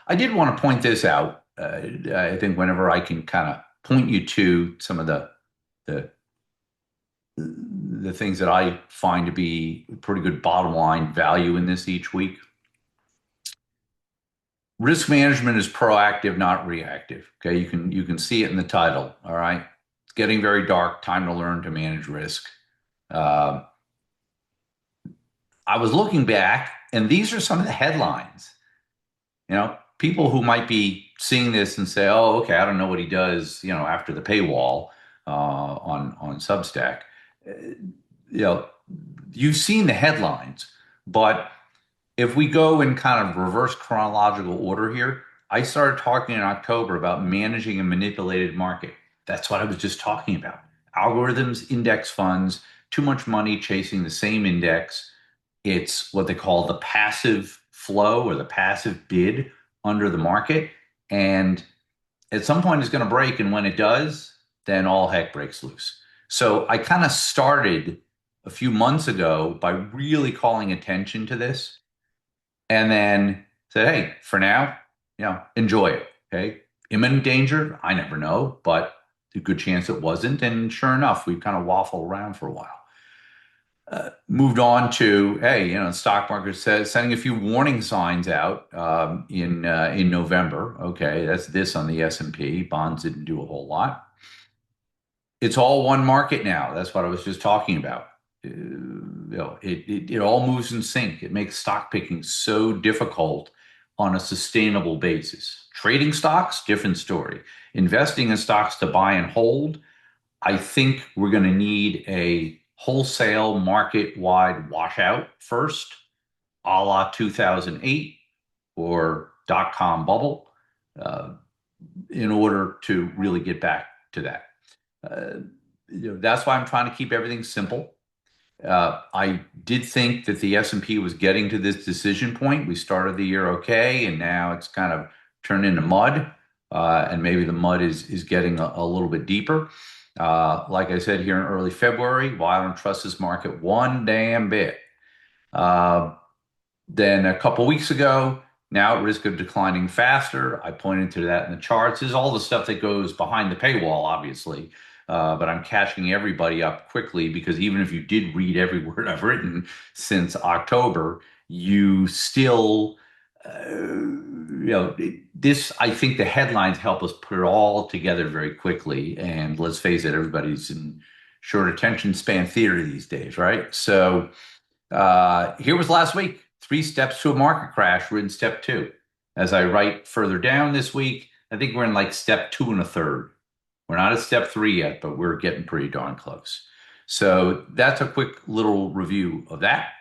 I did want to point this out. I think whenever I can kind of point you to some of the the things that I find to be pretty good bottom line value in this each week. Risk management is proactive, not reactive. Okay, you can see it in the title. All right, it's getting very dark. Time to learn to manage risk. Uh, I was looking back, and these are some of the headlines. People who might be seeing this and say, "Oh, okay, I don't know what he does." After the paywall on Substack. Uh, you know, you've seen the headlines, but if we go in kind of reverse chronological order here, I started talking in October about managing a manipulated market. That's what I was just talking about. Algorithms, index funds, too much money chasing the same index. It's what they call the passive flow or the passive bid under the market. And at some point it's going to break. And when it does, then all heck breaks loose. So I kind of started a few months ago by really calling attention to this and then said, hey, for now, enjoy it. Okay. Imminent danger, I never know, but a good chance it wasn't. And sure enough, we kind of waffled around for a while. Moved on to, hey, the stock market says sending a few warning signs out in November. Okay, that's this on the S&P. Bonds didn't do a whole lot. It's all one market now. That's what I was just talking about. It all moves in sync. It makes stock picking so difficult on a sustainable basis. Trading stocks, different story. Investing in stocks to buy and hold, I think we're going to need a wholesale market-wide washout first, a la 2008 or dot-com bubble, uh, in order to really get back to that. Uh, that's why I'm trying to keep everything simple. I did think that the S&P was getting to this decision point. We started the year okay, and now it's kind of turned into mud, and maybe the mud is getting a little bit deeper. Like I said here in early February, well, I don't trust this market one damn bit. Uh, then a couple weeks ago, now at risk of declining faster. I pointed to that in the charts. This is all the stuff that goes behind the paywall, obviously. But I'm catching everybody up quickly because even if you did read every word I've written since October, you still, this, I think the headlines help us put it all together very quickly. And let's face it, everybody's in short attention span theater these days, right? So here was last week. 3 steps to a market crash. We're in step two. As I write further down this week, I think we're in like step two and a third. We're not at step three yet, but we're getting pretty darn close. So that's a quick little review of that.